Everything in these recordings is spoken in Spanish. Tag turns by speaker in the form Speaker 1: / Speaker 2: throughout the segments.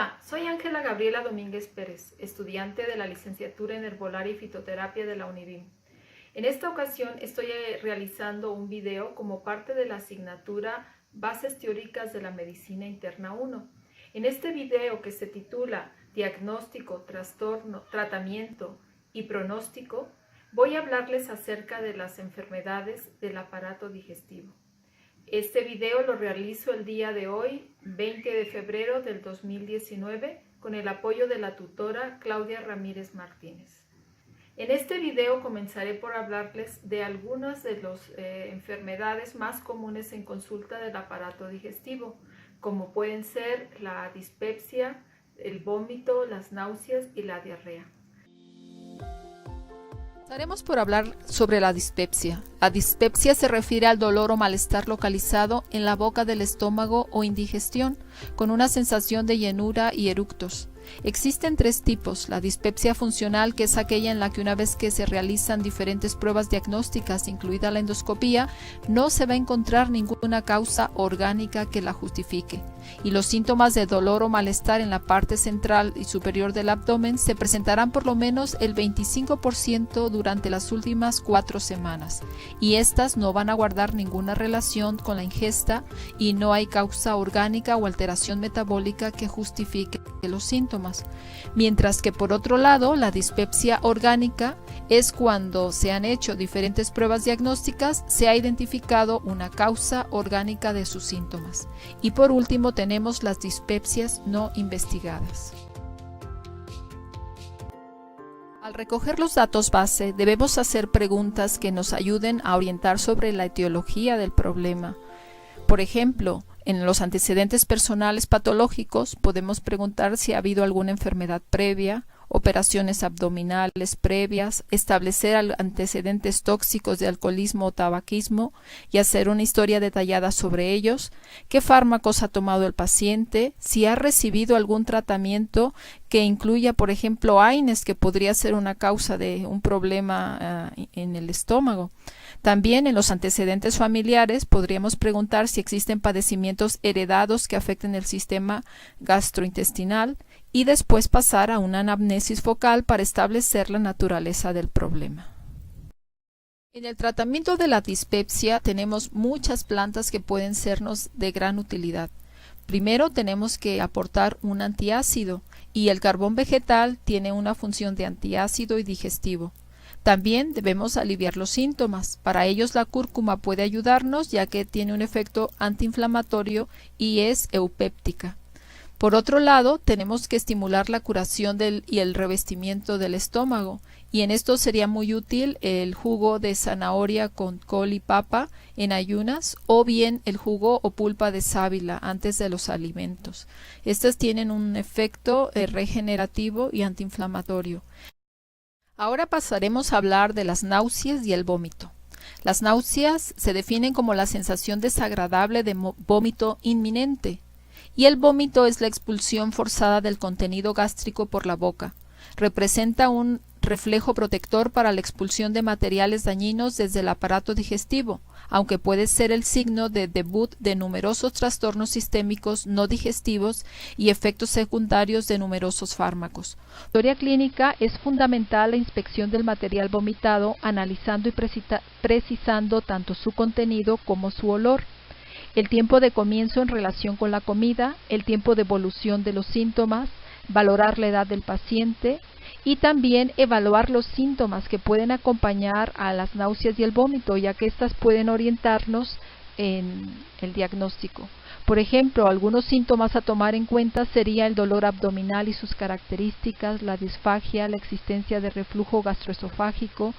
Speaker 1: Hola, soy Ángela Gabriela Domínguez Pérez, estudiante de la licenciatura en Herbolaria y Fitoterapia de la UNIVIM. En esta ocasión estoy realizando un video como parte de la asignatura Bases Teóricas de la Medicina Interna 1. En este video, que se titula Diagnóstico, Trastorno, Tratamiento y Pronóstico, voy a hablarles acerca de las enfermedades del aparato digestivo. Este video lo realizo el día de hoy, 20 de febrero del 2019, con el apoyo de la tutora Claudia Ramírez Martínez. En este video comenzaré por hablarles de algunas de las enfermedades más comunes en consulta del aparato digestivo, como pueden ser la dispepsia, el vómito, las náuseas y la diarrea.
Speaker 2: Empezaremos por hablar sobre la dispepsia. La dispepsia se refiere al dolor o malestar localizado en la boca del estómago o indigestión, con una sensación de llenura y eructos. Existen tres tipos: la dispepsia funcional, que es aquella en la que una vez que se realizan diferentes pruebas diagnósticas, incluida la endoscopía, no se va a encontrar ninguna causa orgánica que la justifique, y los síntomas de dolor o malestar en la parte central y superior del abdomen se presentarán por lo menos el 25% durante las últimas 4 semanas, y estas no van a guardar ninguna relación con la ingesta y no hay causa orgánica o alteración metabólica que justifique los síntomas. Mientras que por otro lado, la dispepsia orgánica es cuando se han hecho diferentes pruebas diagnósticas, se ha identificado una causa orgánica de sus síntomas. Y por último tenemos las dispepsias no investigadas. Al recoger los datos base, debemos hacer preguntas que nos ayuden a orientar sobre la etiología del problema. Por ejemplo, en los antecedentes personales patológicos podemos preguntar si ha habido alguna enfermedad previa, operaciones abdominales previas, establecer antecedentes tóxicos de alcoholismo o tabaquismo y hacer una historia detallada sobre ellos, qué fármacos ha tomado el paciente, si ha recibido algún tratamiento que incluya, por ejemplo, AINES, que podría ser una causa de un problema en el estómago. También en los antecedentes familiares podríamos preguntar si existen padecimientos heredados que afecten el sistema gastrointestinal y después pasar a una anamnesis focal para establecer la naturaleza del problema. En el tratamiento de la dispepsia tenemos muchas plantas que pueden sernos de gran utilidad. Primero tenemos que aportar un antiácido, y el carbón vegetal tiene una función de antiácido y digestivo. También debemos aliviar los síntomas. Para ellos la cúrcuma puede ayudarnos, ya que tiene un efecto antiinflamatorio y es eupéptica. Por otro lado, tenemos que estimular la curación y el revestimiento del estómago, y en esto sería muy útil el jugo de zanahoria con col y papa en ayunas, o bien el jugo o pulpa de sábila antes de los alimentos. Estas tienen un efecto regenerativo y antiinflamatorio. Ahora pasaremos a hablar de las náuseas y el vómito. Las náuseas se definen como la sensación desagradable de vómito inminente, y el vómito es la expulsión forzada del contenido gástrico por la boca. Representa un reflejo protector para la expulsión de materiales dañinos desde el aparato digestivo, aunque puede ser el signo de debut de numerosos trastornos sistémicos no digestivos y efectos secundarios de numerosos fármacos. En la historia clínica es fundamental la inspección del material vomitado, analizando y precisando tanto su contenido como su olor, el tiempo de comienzo en relación con la comida, el tiempo de evolución de los síntomas, valorar la edad del paciente y también evaluar los síntomas que pueden acompañar a las náuseas y el vómito, ya que éstas pueden orientarnos en el diagnóstico. Por ejemplo, algunos síntomas a tomar en cuenta sería el dolor abdominal y sus características, la disfagia, la existencia de reflujo gastroesofágico,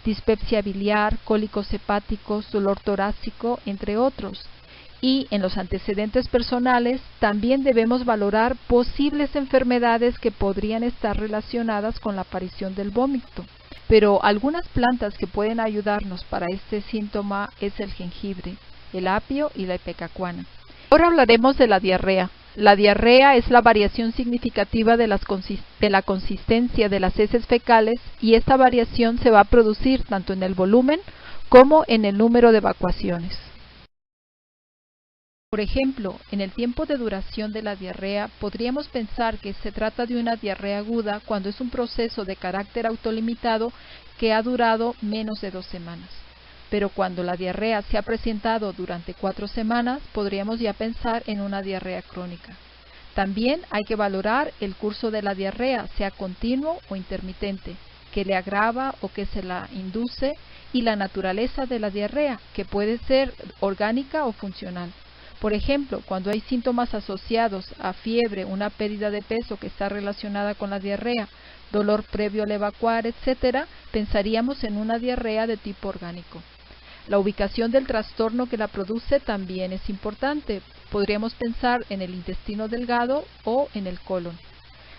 Speaker 2: dispepsia biliar, cólicos hepáticos, dolor torácico, entre otros. Y en los antecedentes personales también debemos valorar posibles enfermedades que podrían estar relacionadas con la aparición del vómito. Pero algunas plantas que pueden ayudarnos para este síntoma es el jengibre, el apio y la ipecacuana. Ahora hablaremos de la diarrea. La diarrea es la variación significativa de la consistencia de las heces fecales, y esta variación se va a producir tanto en el volumen como en el número de evacuaciones. Por ejemplo, en el tiempo de duración de la diarrea, podríamos pensar que se trata de una diarrea aguda cuando es un proceso de carácter autolimitado que ha durado menos de 2 semanas. Pero cuando la diarrea se ha presentado durante 4 semanas, podríamos ya pensar en una diarrea crónica. También hay que valorar el curso de la diarrea, sea continuo o intermitente, que le agrava o que se la induce, y la naturaleza de la diarrea, que puede ser orgánica o funcional. Por ejemplo, cuando hay síntomas asociados a fiebre, una pérdida de peso que está relacionada con la diarrea, dolor previo al evacuar, etc., pensaríamos en una diarrea de tipo orgánico. La ubicación del trastorno que la produce también es importante. Podríamos pensar en el intestino delgado o en el colon.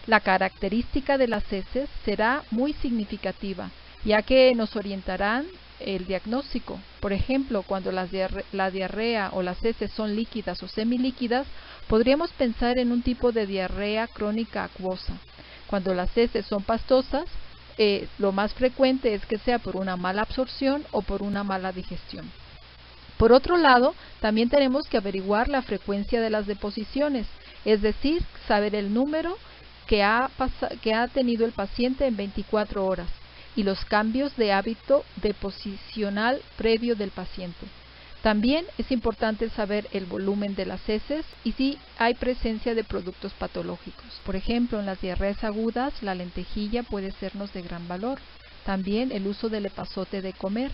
Speaker 2: La característica de las heces será muy significativa, ya que nos orientarán el diagnóstico. Por ejemplo, cuando la diarrea o las heces son líquidas o semilíquidas, podríamos pensar en un tipo de diarrea crónica acuosa. Cuando las heces son pastosas, lo más frecuente es que sea por una mala absorción o por una mala digestión. Por otro lado, también tenemos que averiguar la frecuencia de las deposiciones, es decir, saber el número que ha tenido el paciente en 24 horas y los cambios de hábito deposicional previo del paciente. También es importante saber el volumen de las heces y si hay presencia de productos patológicos. Por ejemplo, en las diarreas agudas, la lentejilla puede sernos de gran valor. También el uso del epazote de comer.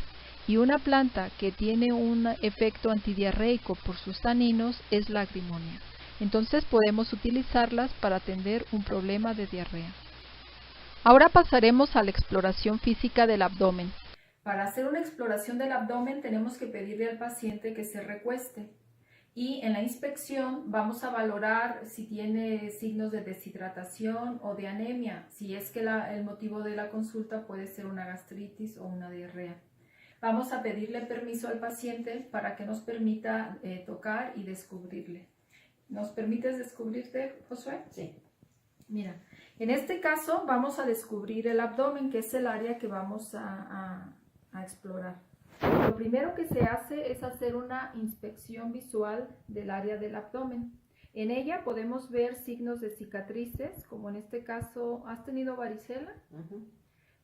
Speaker 2: Y una planta que tiene un efecto antidiarreico por sus taninos es la agrimonia. Entonces podemos utilizarlas para atender un problema de diarrea. Ahora pasaremos a la exploración física del abdomen.
Speaker 1: Para hacer una exploración del abdomen tenemos que pedirle al paciente que se recueste y en la inspección vamos a valorar si tiene signos de deshidratación o de anemia, si es que el motivo de la consulta puede ser una gastritis o una diarrea. Vamos a pedirle permiso al paciente para que nos permita tocar y descubrirle. ¿Nos permites descubrirte, Josué?
Speaker 3: Sí.
Speaker 1: Mira, en este caso vamos a descubrir el abdomen, que es el área que vamos a explorar. Lo primero que se hace es hacer una inspección visual del área del abdomen. En ella podemos ver signos de cicatrices, como en este caso, ¿has tenido varicela?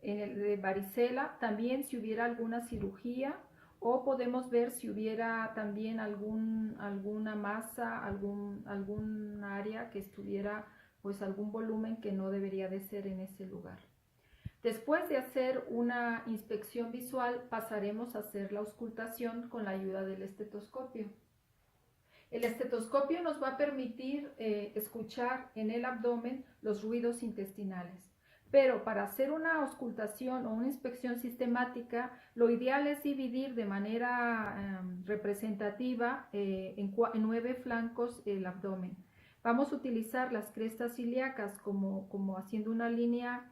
Speaker 1: En el de varicela, también si hubiera alguna cirugía, o podemos ver si hubiera también alguna masa, algún área que estuviera, pues algún volumen que no debería de ser en ese lugar. Después de hacer una inspección visual, pasaremos a hacer la auscultación con la ayuda del estetoscopio. El estetoscopio nos va a permitir escuchar en el abdomen los ruidos intestinales. Pero para hacer una auscultación o una inspección sistemática, lo ideal es dividir de manera representativa en 9 flancos el abdomen. Vamos a utilizar las crestas ilíacas como haciendo una línea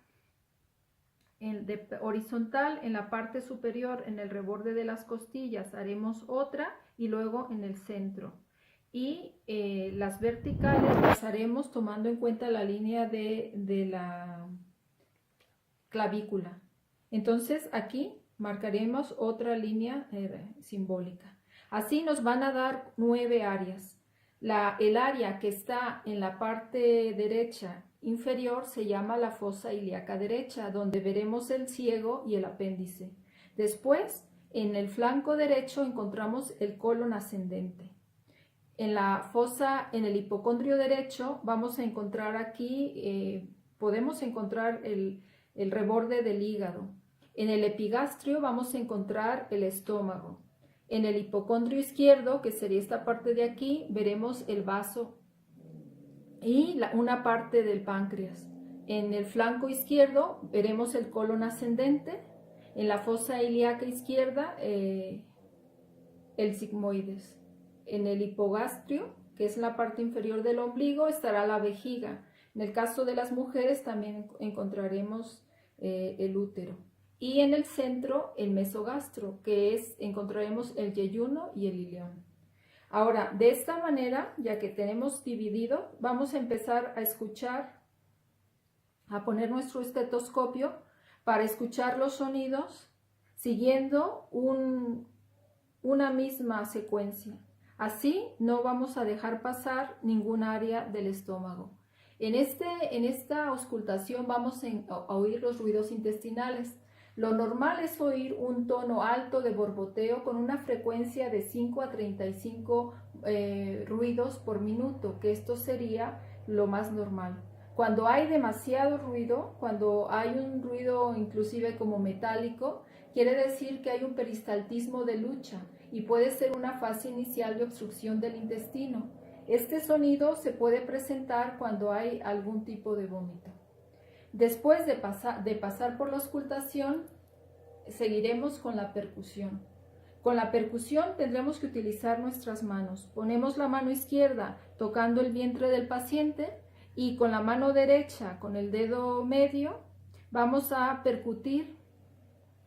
Speaker 1: horizontal en la parte superior, en el reborde de las costillas, haremos otra y luego en el centro. Y las verticales las haremos tomando en cuenta la línea de la clavícula. Entonces aquí marcaremos otra línea simbólica. Así nos van a dar 9 áreas. El área que está en la parte derecha inferior se llama la fosa ilíaca derecha, donde veremos el ciego y el apéndice. Después, en el flanco derecho encontramos el colon ascendente. En la fosa, en el hipocondrio derecho, vamos a encontrar aquí, podemos encontrar el reborde del hígado. En el epigastrio vamos a encontrar el estómago. En el hipocondrio izquierdo, que sería esta parte de aquí, veremos el vaso y una parte del páncreas. En el flanco izquierdo veremos el colon ascendente. En la fosa ilíaca izquierda, el sigmoides. En el hipogastrio, que es la parte inferior del ombligo, estará la vejiga. En el caso de las mujeres también encontraremos el útero. Y en el centro el mesogastro, que encontraremos el yeyuno y el ileón. Ahora, de esta manera, ya que tenemos dividido, vamos a empezar a escuchar, a poner nuestro estetoscopio para escuchar los sonidos siguiendo una misma secuencia. Así no vamos a dejar pasar ningún área del estómago. En esta auscultación vamos a oír los ruidos intestinales. Lo normal es oír un tono alto de borboteo con una frecuencia de 5 a 35 ruidos por minuto, que esto sería lo más normal. Cuando hay demasiado ruido, cuando hay un ruido inclusive como metálico, quiere decir que hay un peristaltismo de lucha y puede ser una fase inicial de obstrucción del intestino. Este sonido se puede presentar cuando hay algún tipo de vómito. Después de pasar por la auscultación, seguiremos con la percusión. Con la percusión tendremos que utilizar nuestras manos. Ponemos la mano izquierda tocando el vientre del paciente y con la mano derecha, con el dedo medio, vamos a percutir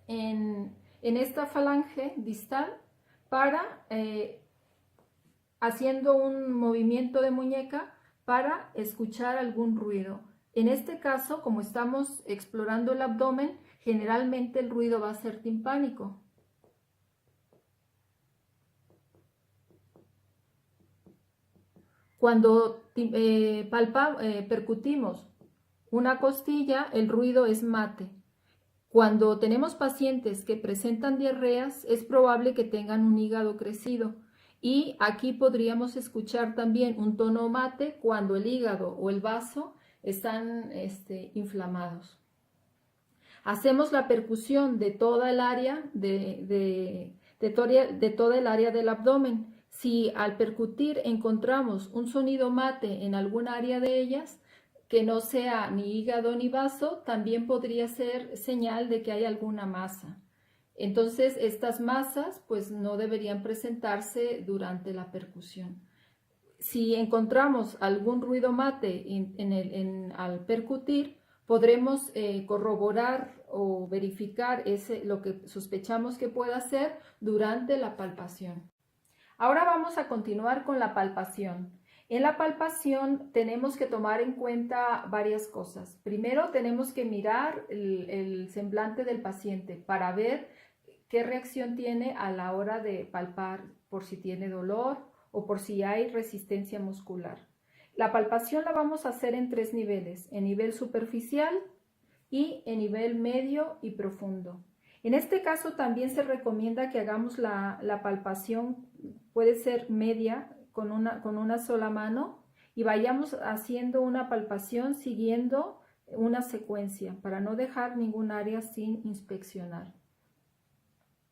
Speaker 1: en esta falange distal para haciendo un movimiento de muñeca para escuchar algún ruido. En este caso, como estamos explorando el abdomen, generalmente el ruido va a ser timpánico. Cuando percutimos una costilla, el ruido es mate. Cuando tenemos pacientes que presentan diarreas, es probable que tengan un hígado crecido. Y aquí podríamos escuchar también un tono mate cuando el hígado o el vaso están inflamados. Hacemos la percusión de toda el área toda el área del abdomen. Si al percutir encontramos un sonido mate en algún área de ellas, que no sea ni hígado ni vaso, también podría ser señal de que hay alguna masa. Entonces, estas masas pues no deberían presentarse durante la percusión. Si encontramos algún ruido mate al percutir, podremos corroborar o verificar lo que sospechamos que pueda ser durante la palpación. Ahora vamos a continuar con la palpación. En la palpación tenemos que tomar en cuenta varias cosas. Primero tenemos que mirar el semblante del paciente para ver qué reacción tiene a la hora de palpar, por si tiene dolor o por si hay resistencia muscular. La palpación la vamos a hacer en 3 niveles, en nivel superficial y en nivel medio y profundo. En este caso también se recomienda que hagamos la palpación, puede ser media, con una sola mano, y vayamos haciendo una palpación siguiendo una secuencia para no dejar ningún área sin inspeccionar.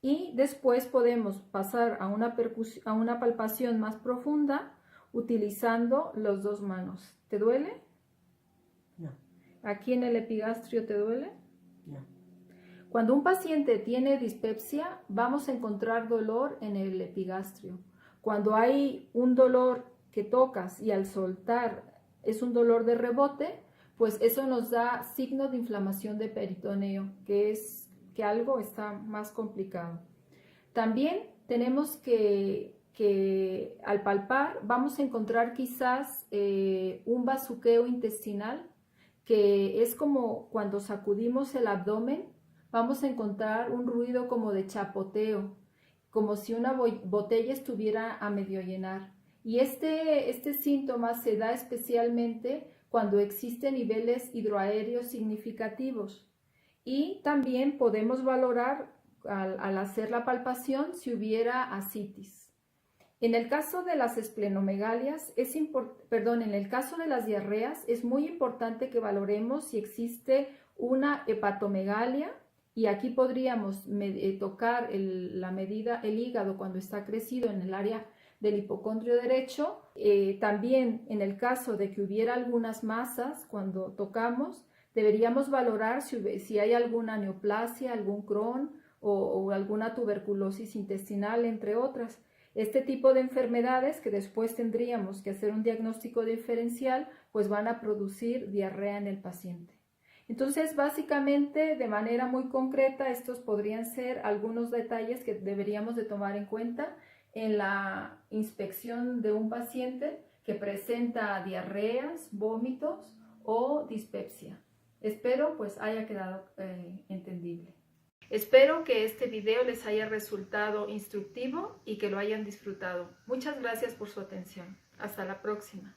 Speaker 1: Y después podemos pasar a una palpación más profunda utilizando las 2 manos. ¿Te duele?
Speaker 3: No.
Speaker 1: ¿Aquí en el epigastrio te duele?
Speaker 3: No.
Speaker 1: Cuando un paciente tiene dispepsia, vamos a encontrar dolor en el epigastrio. Cuando hay un dolor que tocas y al soltar es un dolor de rebote, pues eso nos da signo de inflamación de peritoneo, que es que algo está más complicado. También tenemos que al palpar vamos a encontrar quizás un bazuqueo intestinal, que es como cuando sacudimos el abdomen, vamos a encontrar un ruido como de chapoteo, como si una botella estuviera a medio llenar. Y este síntoma se da especialmente cuando existen niveles hidroaéreos significativos. Y también podemos valorar al hacer la palpación si hubiera ascitis. En el caso de las esplenomegalias, en el caso de las diarreas, es muy importante que valoremos si existe una hepatomegalia, y aquí podríamos tocar el hígado cuando está crecido en el área del hipocondrio derecho. También en el caso de que hubiera algunas masas cuando tocamos, deberíamos valorar si hay alguna neoplasia, algún Crohn o alguna tuberculosis intestinal, entre otras. Este tipo de enfermedades, que después tendríamos que hacer un diagnóstico diferencial, pues van a producir diarrea en el paciente. Entonces, básicamente, de manera muy concreta, estos podrían ser algunos detalles que deberíamos de tomar en cuenta en la inspección de un paciente que presenta diarreas, vómitos o dispepsia. Espero pues haya quedado entendible. Espero que este video les haya resultado instructivo y que lo hayan disfrutado. Muchas gracias por su atención. Hasta la próxima.